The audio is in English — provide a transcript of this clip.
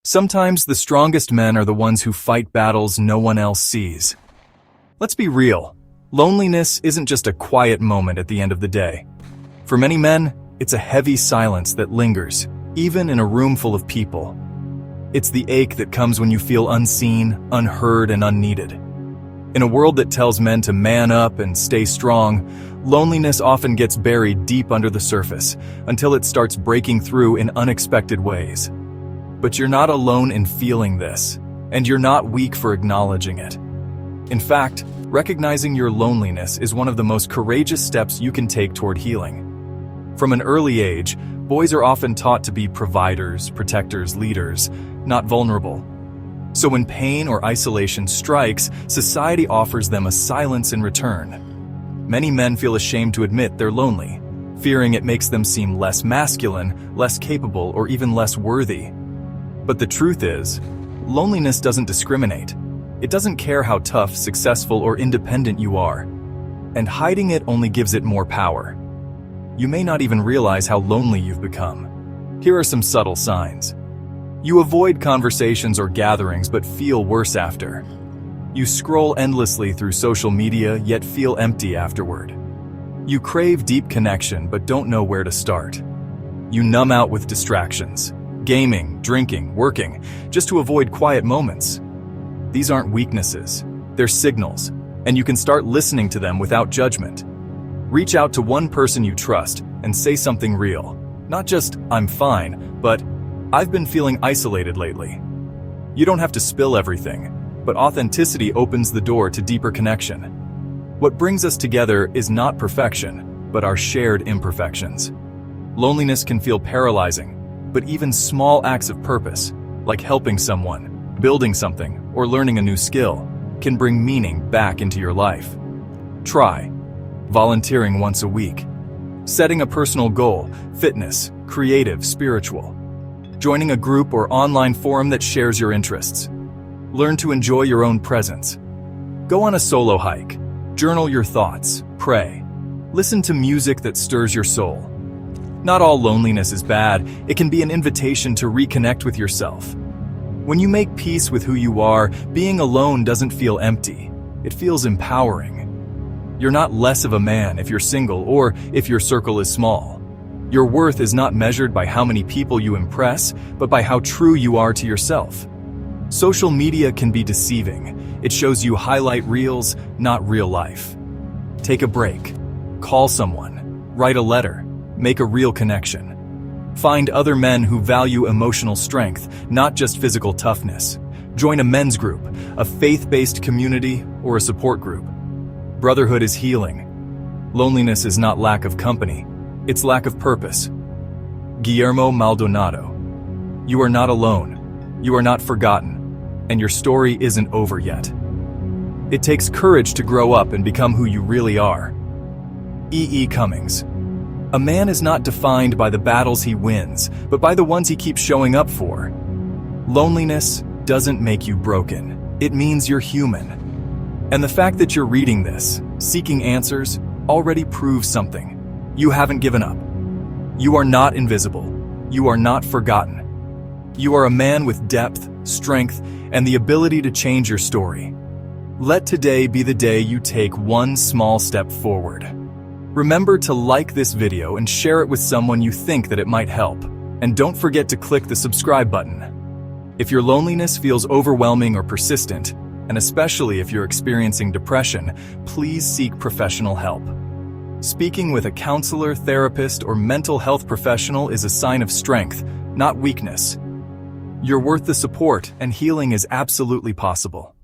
Sometimes the strongest men are the ones who fight battles no one else sees. Let's be real. Loneliness isn't just a quiet moment at the end of the day. For many men, it's a heavy silence that lingers, even in a room full of people. It's the ache that comes when you feel unseen, unheard, and unneeded. In a world that tells men to man up and stay strong, loneliness often gets buried deep under the surface until it starts breaking through in unexpected ways. But you're not alone in feeling this, and you're not weak for acknowledging it. In fact, recognizing your loneliness is one of the most courageous steps you can take toward healing. From an early age, boys are often taught to be providers, protectors, leaders, not vulnerable. So when pain or isolation strikes, society offers them a silence in return. Many men feel ashamed to admit they're lonely, fearing it makes them seem less masculine, less capable, or even less worthy. But the truth is, loneliness doesn't discriminate. It doesn't care how tough, successful, or independent you are. And hiding it only gives it more power. You may not even realize how lonely you've become. Here are some subtle signs. You avoid conversations or gatherings but feel worse after. You scroll endlessly through social media yet feel empty afterward. You crave deep connection but don't know where to start. You numb out with distractions. Gaming, drinking, working, just to avoid quiet moments. These aren't weaknesses, they're signals, and you can start listening to them without judgment. Reach out to one person you trust and say something real. Not just, "I'm fine," but, "I've been feeling isolated lately." You don't have to spill everything, but authenticity opens the door to deeper connection. What brings us together is not perfection, but our shared imperfections. Loneliness can feel paralyzing, but even small acts of purpose, like helping someone, building something, or learning a new skill, can bring meaning back into your life. Try volunteering once a week, setting a personal goal, fitness, creative, spiritual, joining a group or online forum that shares your interests. Learn to enjoy your own presence. Go on a solo hike, journal your thoughts, pray, listen to music that stirs your soul. Not all loneliness is bad, it can be an invitation to reconnect with yourself. When you make peace with who you are, being alone doesn't feel empty, it feels empowering. You're not less of a man if you're single or if your circle is small. Your worth is not measured by how many people you impress, but by how true you are to yourself. Social media can be deceiving. It shows you highlight reels, not real life. Take a break. Call someone. Write a letter. Make a real connection. Find other men who value emotional strength, not just physical toughness. Join a men's group, a faith-based community, or a support group. Brotherhood is healing. Loneliness is not lack of company, it's lack of purpose. Guillermo Maldonado. You are not alone. You are not forgotten. And your story isn't over yet. It takes courage to grow up and become who you really are. E. Cummings. A man is not defined by the battles he wins, but by the ones he keeps showing up for. Loneliness doesn't make you broken. It means you're human. And the fact that you're reading this, seeking answers, already proves something. You haven't given up. You are not invisible. You are not forgotten. You are a man with depth, strength, and the ability to change your story. Let today be the day you take one small step forward. Remember to like this video and share it with someone you think that it might help. And don't forget to click the subscribe button. If your loneliness feels overwhelming or persistent, and especially if you're experiencing depression, please seek professional help. Speaking with a counselor, therapist, or mental health professional is a sign of strength, not weakness. You're worth the support, and healing is absolutely possible.